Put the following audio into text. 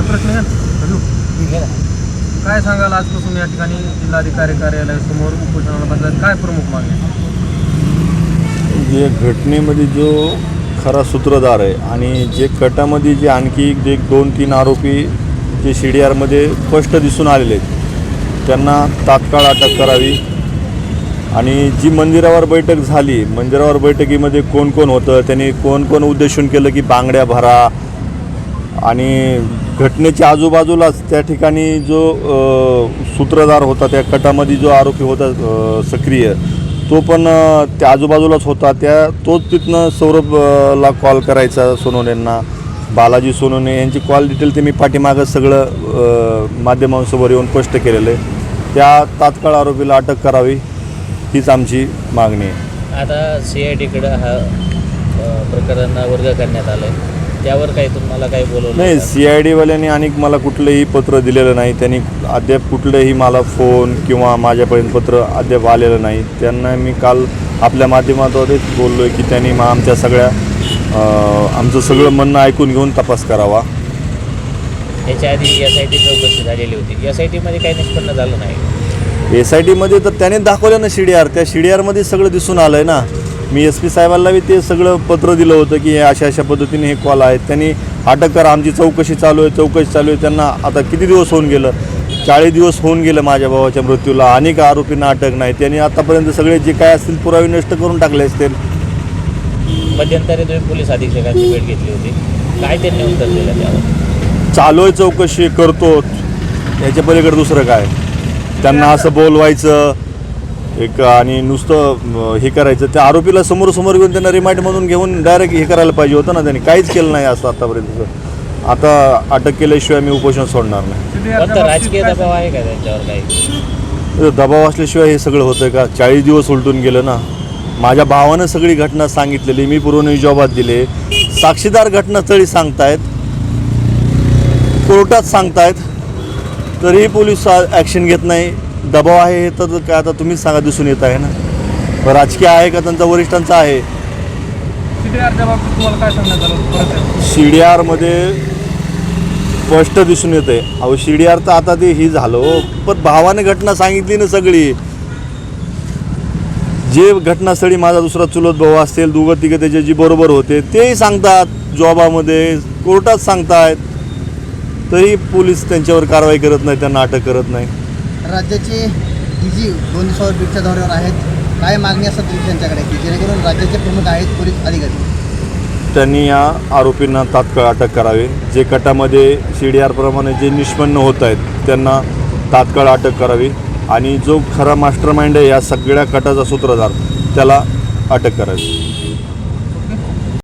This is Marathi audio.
प्रश्न आहे काय सांगाल आजपासून या ठिकाणी जिल्हाधिकारी कार्यालयासमोर उपोषणाला बसलात, काय प्रमुख मागणी? जे घटनेमध्ये जो खरा सूत्रधार आहे आणि जे कटामध्ये जे आणखी जे 2-3 आरोपी जे CDRमध्ये स्पष्ट दिसून आलेले आहेत त्यांना तात्काळ अटक करावी. आणि जी मंदिरावर बैठक झाली, मंदिरावर बैठकीमध्ये कोण कोण होतं, त्यांनी कोण कोण उद्देशून केलं की बांगड्या भरा, आणि घटनेच्या आजूबाजूलाच त्या ठिकाणी जो सूत्रधार होता त्या कटामध्ये जो आरोपी होता सक्रिय, तो पण त्या आजूबाजूलाच होता. तोच तिथनं सौरभला कॉल करायचा सोनवणेंना, बालाजी सोनवणे यांची कॉल डिटेल ते मी पाठीमागं सगळं माध्यमांसमोर येऊन स्पष्ट केलेलं आहे. त्या तात्काळ आरोपीला अटक करावी हीच आमची मागणी आहे. आता CIDकडे हा प्रकरण वर्ग करण्यात आलं आहे, त्यावर काही तुम्हाला काही बोलवलं नाही? CIDवाल्यांनी आणि मला कुठलंही पत्र दिलेलं नाही. त्यांनी अद्याप कुठलंही मला फोन किंवा माझ्यापर्यंत पत्र अद्याप आलेलं नाही. त्यांना मी काल आपल्या माध्यमाद्वारेच बोललो आहे की त्यांनी आमच्या सगळ्या आमचं सगळं म्हणणं ऐकून घेऊन तपास करावा. याच्या आधी SIT चौकशी झालेली होती, SITमध्ये काही निष्पन्न झालं नाही. SITमध्ये तर त्याने दाखवलं ना CDR, त्या CDRमध्ये सगळं दिसून आलं आहे ना. मी SP साहेबांना बी ते सगळं पत्र दिलं होतं की अशा अशा पद्धतीने हे कॉल आहेत, त्यांनी अटक करा, आमची चौकशी चालू आहे. त्यांना आता किती दिवस होऊन गेलं? 40 दिवस होऊन गेलं माझ्या भावाच्या मृत्यूला. अनेक आरोपींना अटक नाही. त्यांनी आतापर्यंत सगळे जे काय असतील पुरावे नष्ट करून टाकले असतील. मध्यंतरी तुम्ही पोलीस अधीक्षकांची भेट घेतली होती, काय त्यांनी उत्तर दिलं त्यावर? चालू आहे चौकशी, करतो, याच्या पलीकडे दुसरं काय? त्यांना असं बोलवायचं एक आणि नुसतं हे करायचं, त्या आरोपीला समोर घेऊन त्यांना रिमांडमधून घेऊन डायरेक्ट हे करायला पाहिजे होतं ना. त्यांनी काहीच केलं नाही असं आतापर्यंत. आता अटक केल्याशिवाय मी उपोषण सोडणार नाही. फक्त राजकीय दबाव आहे का त्यांच्यावर? काही दबाव असल्याशिवाय हे सगळं होतं का? 40 दिवस उलटून गेलं ना. माझ्या भावानं सगळी घटना सांगितलेली, मी पुरवणी जबाब दिले, साक्षीदार घटनास्थळी सांगतायत, कोर्टात सांगतायत, तरीही पोलीस ॲक्शन घेत नाही. दबाव आहे हे तर काय आता तुम्हीच सांगा, दिसून येत आहे ना. राजकीय आहे का त्यांचा वरिष्ठांचा आहे? CDRच्या बाबतीत तुम्हाला काय सांगण्यात आलं? CDRमध्ये स्पष्ट दिसून येतं आहे. अहो CDR तर आता ते ही झालं हो, पण भावाने घटना सांगितली ना सगळी. जे घटनास्थळी माझा दुसरा चुलत भाऊ असतील, 2-3 त्याचे जी बरोबर होते तेही सांगतात, जॉबामध्ये कोर्टात सांगतायत, तरी पोलीस त्यांच्यावर कारवाई करत नाही, त्यांना अटक करत नाही. राज्याचे DG 2 दिवसावर बीडच्या दौऱ्यावर आहेत, काय मागणी असतात त्यांच्याकडे की जेणेकरून राज्याचे प्रमुख आहेत पोलीस अधिकारी, त्यांनी या आरोपींना तात्काळ अटक करावी. जे कटामध्ये CDR प्रमाणे जे निष्पन्न होत आहेत त्यांना तात्काळ अटक करावी. आणि जो खरा मास्टर माइंड आहे या सगळ्या कटाचा सूत्रधार, त्याला अटक करावी.